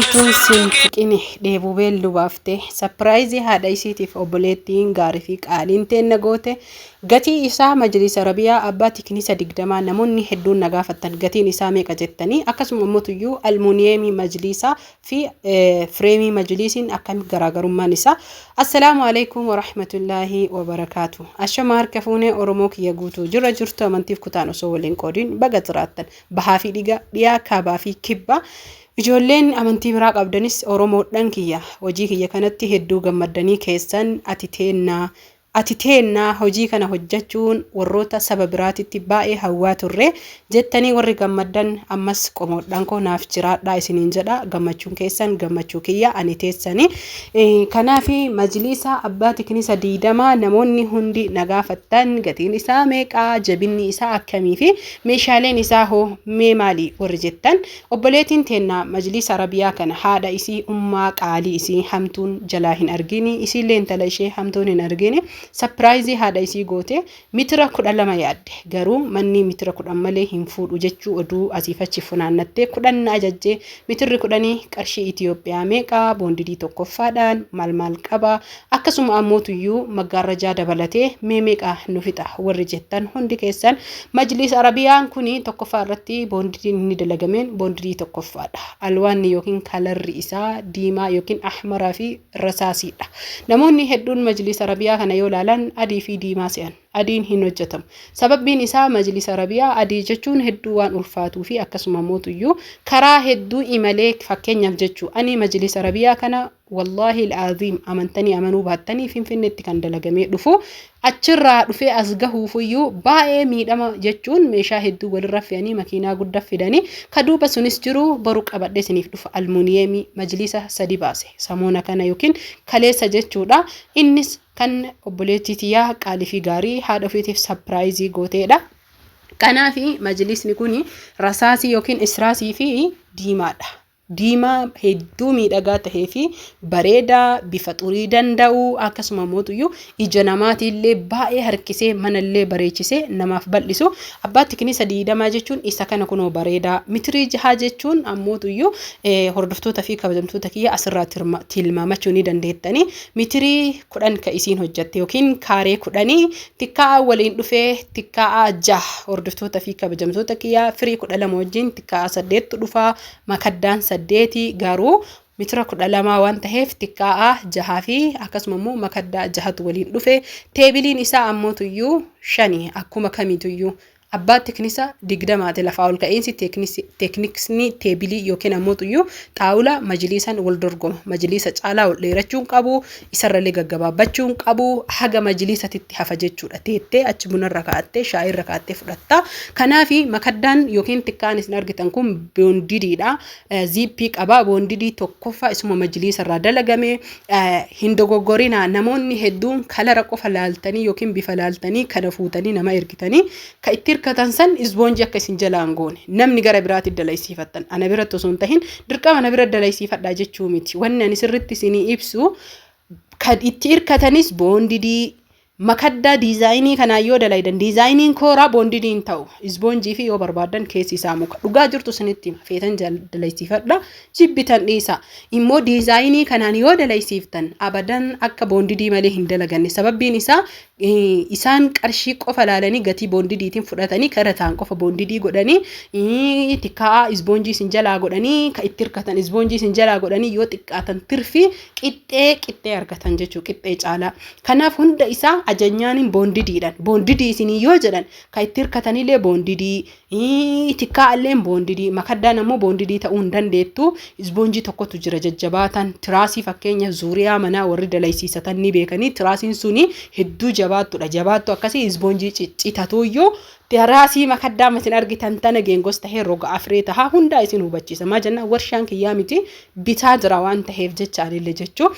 Utuun sintiqine dheebubeen lubaafte sapiraayizii haadha isiitiif obboleettiin gaarii fi qaaliin teenna goote gatii isaa majlisa Arabiyaa abbaa tiknisa 20 namoonni hedduun nagaafattan gatiin isaa meeqa jettanii akkasuma mootuyyuu almuuniyeemii majlisaa fi fireemii majlisiin akkam garaagarummaan isaa. Assalaamu alaykum wa rahmatullahi wa barakaatu. Ashama harka fuunee Oromoo kiyya guutuu jira jirtu amantiif kutaan osoo waliin qoodiin baga xiraattan bahaa fi dhiyaa kaabaa fi kibba. Ijoolleen amantii biraa qabdanis Oromoodhaan kiyya hojii kiyya kanatti hedduu gammadanii keessan ati teennaa hojii kana hojjechuun warroota saba biraatitti baay'ee hawwaa turre jettanii warri gammaddan ammas qomoodhaan koo naaf jiraadhaa isiniin jedha gammachuun keessan gammachuu kiyya ani teessanii kanaaf majlisa abbaa tiknisa 20 namoonni hundi nagaafattan gatiin isaa meeqa jabinni isaa akkamii fi meeshaaleen isaa hoo mee maali warri jettan obboleettiin teennaa majlisa Arabiyaa kana haadha isii ummaa qaalii isii hamtuun jalaa hin argini isiillee intala ishee hamtuun hin argini. Sapiraayizii haadha isii goote mitira 12 yaadde garuu manni mitira 10 malee hin fuudhu jechuu oduu asiifachi funaannattee 10 ajajjee mitirri 10 qarshii Itiyoophiyaa meeqa boondidii tokkoffaadhaan maal qaba akkasuma ammootuyyuu maggaarrajaa dabalatee meeqa nu fixa warri jettan hundi keessan majlisa Arabiyaan kuni tokkoffaa irratti boondidiin inni dalagameen boondidii tokkoffaadha alwaanni yookiin kalarri isaa diimaa yookiin ahmaraa fi rasaasiidha. Namoonni hedduun majlisa Arabiyaa kana yoo laalan adii fi diimaa se'an adiin hin hojjetamu sababbiin isaa majlisa Arabiyaa adii jechuun hedduu waan ulfaatuu fi akkasuma mootuyyuu karaa hedduu imalee fakkeenyaaf jechuu ani majlisa Arabiyaa kana wallahi al-azim amantanii amanuu baattanii finfinneetti kan dalagamee dhufu achirraa dhufee as gahuufuyyuu baay'ee miidhama jechuun meeshaa hedduu walirra fe'anii makiinaa guddaa fidanii kaduuba sunis jiru boru qabadhee isiniif dhufa almuuniyeemii majlisa 3 baase samoona kana yookiin kaleessa jechuudha innis kan obboleettiitiyaa qaalii fi gaarii haadha ofiitiif sapiraayizii gooteedha. Kanaafi majlisni kuni rasaasii yookiin israasii fi diimaadha. Diimaa hedduu miidhagaa tahee fi bareedaa bifa xurii danda'u akkasuma mootuyyuu ija namaatiillee baay'ee harkisee manallee bareechisee namaaf bal'isu abbaa tiknisa 20 jechuun isa kana kunoo bareedaa mitirii 6 jechuun ammootuyyuu hordoftoota fi kabajamtoota kiyya asirraa tilmaamachuu ni dandeettanii mitirii 10 ka isiin hojjatte yookiin kaaree 10 tikkaa waliin dhufee tikkaa 6 hordoftoota fi kabajamtoota kiyya firii 12 wajjin tikkaa 8 dhufaa makaddaan deeti garuu mitira 12 waan taheef tikkaa 6 fi akkasuma immoo makaddaa 6tu waliin dhufe teebiliin isaa ammootuyyuu 5 akkuma kamiituyyuu abbaa tiknisa 20 lafaa ol ka'eensi tekniksni teebilii yookiin ammootuyyuu xaawula majlisan wal dorgoma majlisa caalaa ol dheerachuun qabu isarralee gaggabaabachuun qabu haga majlisatitti hafa jechuudha teettee achi bunarra kaa'attee shaayirra kaa'attee fudhatta. Kanaaf makaddaan yookiin tikkaan isin argitan kun boondidiidha ziippii qaba boondidii tokkoffaa isuma majlisarraa dalagame hin dogoggorina namoonni hedduun kalara qofa laaltanii yookiin bifa laaltanii kana fuutanii nama ergitanii ka itti hirkatan san isboonji akka isin jalaan goone namni gara biraatti dalaysiifattan ana biratti osoo hin tahin dirqama ana biratti dalaysiifadhaa jechuu miti wanni ani sirritti isinii ibsu kan itti hirkatanis boondidii makaddaa diizaayinii kanaa yoo dalaydan diizaayiniin kooraa boondidiin ta'u isboonjii fi yoo barbaadan keessi isaa muka dhugaa jirtu sinitti feetan dalaysiifadha jibbitan dhiisa immoo diizaayinii kanaan yoo dalaysiiftan abadan akka boondidii malee hin dalaganne sababbiin isaa isaan qarshii qofa laalanii gatii boondidiitiin fudhatanii karataan qofa boondidii godhanii tikkaa isboonjii isin jalaa godhanii ka itti hirkatan isboonjii isin jalaa godhanii yoo xiqqaatan tirfi qixxee argatan jechuu qixxee caalaa kanaaf hunda isaa ajanyaanin boondidiidhaan boondidii isinii yoo jedhan ka itti hirkatanillee boondidii tikkaa illeen boondidii makaddaan ammoo boondidii ta'uu hin dandeettu isboonjii tokkotu jira jajjabaatan tiraasii fakkeenya zuuriyaa manaa warri dalaysiisatan ni beekanii tiraasiin suni hedduu jabaattu akkasii isboonjii ciccitatuyyuu tiraasii makaddaa masin argitan tana geengos tahee roga afree tahaa hundaa isin hubachiisa maa jenna warshaan kiyyaa miti bitaa jira waan taheef jechaanillee jechuu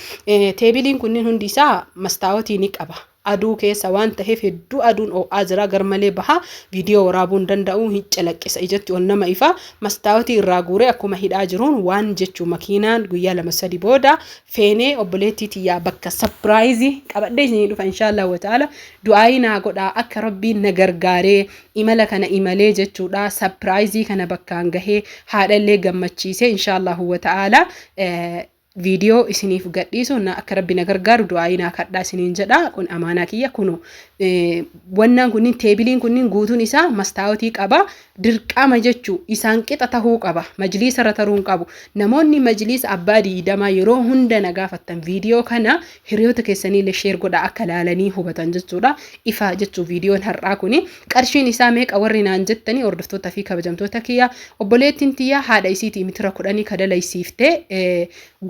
teebiliin kunniin hundi isaa mastaawotii ni qaba aduu keessa waan ta'eef hedduu aduun oo'aa jira garmalee baha viidiyoo waraabuu hin danda'u hin calaqqisa ijatti ol nama ifa mastaawotii irraa guuree akkuma hidhaa jiruun waan jechuu makiinaan guyyaa 2-3 booda feenee obboleettii tiyyaa bakka sapiraayizii qabadhee isinii dhufa inshaallah wa ta'ala du'aayii naa godhaa akka rabbiin na gargaaree imala kana imalee jechuudha sapiraayizii kana bakkaan gahee haadhallee gammachiisee inshaallah wa ta'ala video isiniif gadhiisu na akka rabbi na gargaaru du'aayii naa kadhaa isiniin jedha kun amaanaa kiyya kunu wannaan kunniin teebiliin kunniin guutuun isaa mastaawotii qaba dirqama jechuu isaan qixa tahuu qaba majliisa irra taruun qabu namoonni majliisa abbaa diidamaa yeroo hunda na gaafattan video kana hiriyoota keessanii illee sheer godha akka laalanii hubatan jechuudha ifa jechuu videoon har'aa kuni qarshiin isaa meeqa warri naan jettanii hordoftoota fi kabajamtoota kiyya obboleettiin tiyya haadha isiitii mitira 10 kadalaysiifte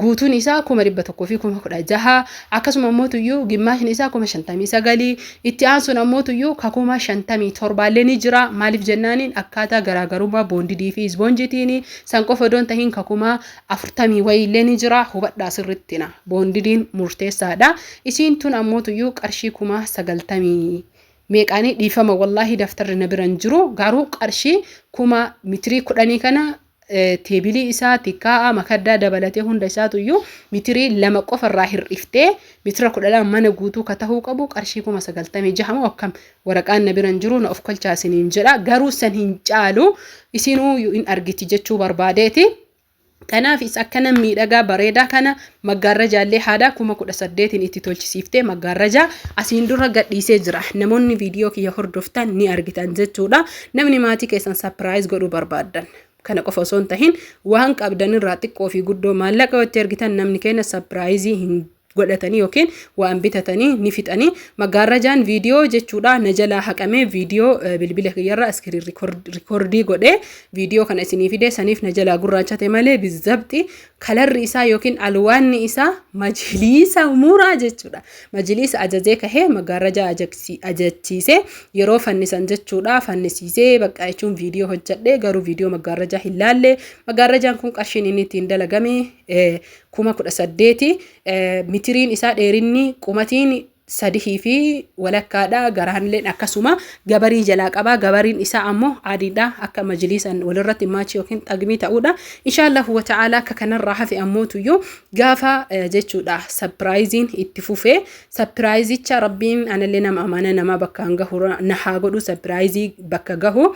guutuun isaa 116 akkasuma ammoo tuyyuu gimmaashin isaa 59 itti aansuun ammoo tuyyuu 57 illee ni jira maaliif jennaaniin akkaataa garaagarummaa boondidii fi isboonjitiin san qofa doon tahiin 40 wayii illee ni jira hubadhaa sirrittina boondidiin murteessaadha isiin tun ammoo tuyyuu qarshii 90 meeqaanii dhiifama wallahi daftarri na biran jiru garuu qarshii 10 kana teebilii isaa tikkaa makaddaa dabalatee hunda isaatu iyyuu mitirii 2 qofa irraa hir'iftee mitira 12 mana guutuu ka tahuu qabu qarshii 96 moo akkam waraqaan na biran jiru na of kolchaa isiniin jedha garuu san hin caalu isinuu in argiti jechuu barbaadeeti kanaaf is akkana miidhagaa bareedaa kana maggaarrajaallee haadha 18,000 itti tolchisiiftee maggaarrajaa asiin dura gadhiisee jira namoonni viidiyoo kiyya hordoftan ni argitan jechuudha namni maatii keessan surprise godhuu barbaadan kana qofa osoo hin tahin waan qabdan irraa xiqqoo fi guddoo maallaqa watti argitan namni keenya surprise hin godhatanii yookiin waan bitatanii ni fixanii maggaarrajaan viidiyoo jechuudha na jalaa haqamee viidiyoo bilbila kiyyarraa iskiriin rikoordii godhee viidiyoo kana isinii fidee saniif na jalaa gurraachate malee bizzabti kalarri isaa yookiin alwaanni isaa majliisa umuraa jechuudha majliisa ajajee kahee maggaarrajaa ajachiisee yeroo fannisan jechuudha fannisiisee bakka jechuun viidiyoo hojjedhee garuu viidiyoo maggaarrajaa hin laalle maggaarrajaan kun qarshiin inni ittiin dalagame 18,000 mitiriin isaa dheerinni qumatiin 3 fi walakkaadha garaanleen akkasuma gabarii jalaa qaba gabariin isaa ammoo adiidha akka majliisan walirratti maachi yookiin xagmii ta'uudha inshaallah wa ta'ala akka kanarraa hafe ammoo tuyyuu gaafa jechuudha surprisein itti fufee surpriseicha rabbiin anallee nama amana nama bakka gahu na haa godhu surprisei bakka gahu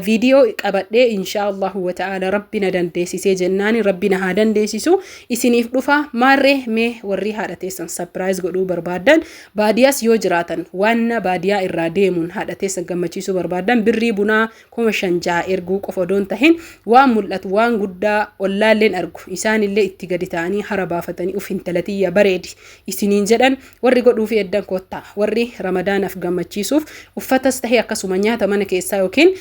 viidiyoo qabadhee inshaallah wa ta'ala rabbina dandeessisee jennaani rabbina haa dandeessisu isiniif dhufa maarree mee warri haadhateessan surprise godhuu barbaadan baadiyyaas yoo jiraatan waan baadiyyaa irraa deemuun haadhateessan gammachiisuu barbaadan birrii bunaa 5,000 erguu qofa doon tahin waan mul'atu waan guddaa ollaalleen argu isaanillee itti gadi ta'anii hara baafatanii uf hintalatiyya bareedi isiniin jedhan warri godhuu fi eddan koottaa warri ramadaanaaf gammachiisuuf uffatas tahee akkasuma nyaata mana keessaa yookiin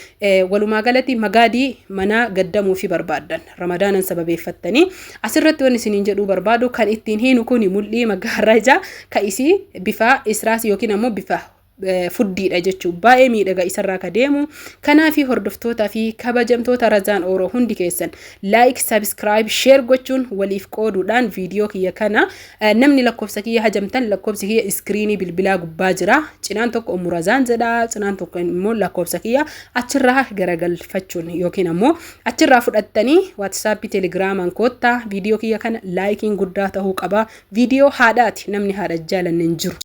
walumaa galatti magaadii mana gaddamuu fi barbaadan ramadaanan sababeeffattanii asirratti waan isiniin jedhuu barbaadu kan ittiin hiinu kuni mul'ii maggaarrajaa ka isii bifa israas yookiin ammoo bifa fuddiidha jechuun baay'ee miidhaga isarraa ka deemu kanaafi hordoftootaa fi kabajamtoota razaan ooroo hundi keessan like subscribe share gochuun waliif qooduudhaan viidiyoo kiyya kana namni lakkoofsa kiyya hajamtan lakkoofsi kiyya iskiriinii bilbilaa gubbaa jira cinaan tokko umurazaan jedha cinaan tokko immoo lakkoofsa kiyya achirraa garagalfachuun yookiin ammoo achirraa fudhattanii WhatsApp Telegraamaan koottaa viidiyoo kiyya kana laayikiin guddaa tahuu qaba viidiyoo haadhaati namni haadha jaalanne hin jiru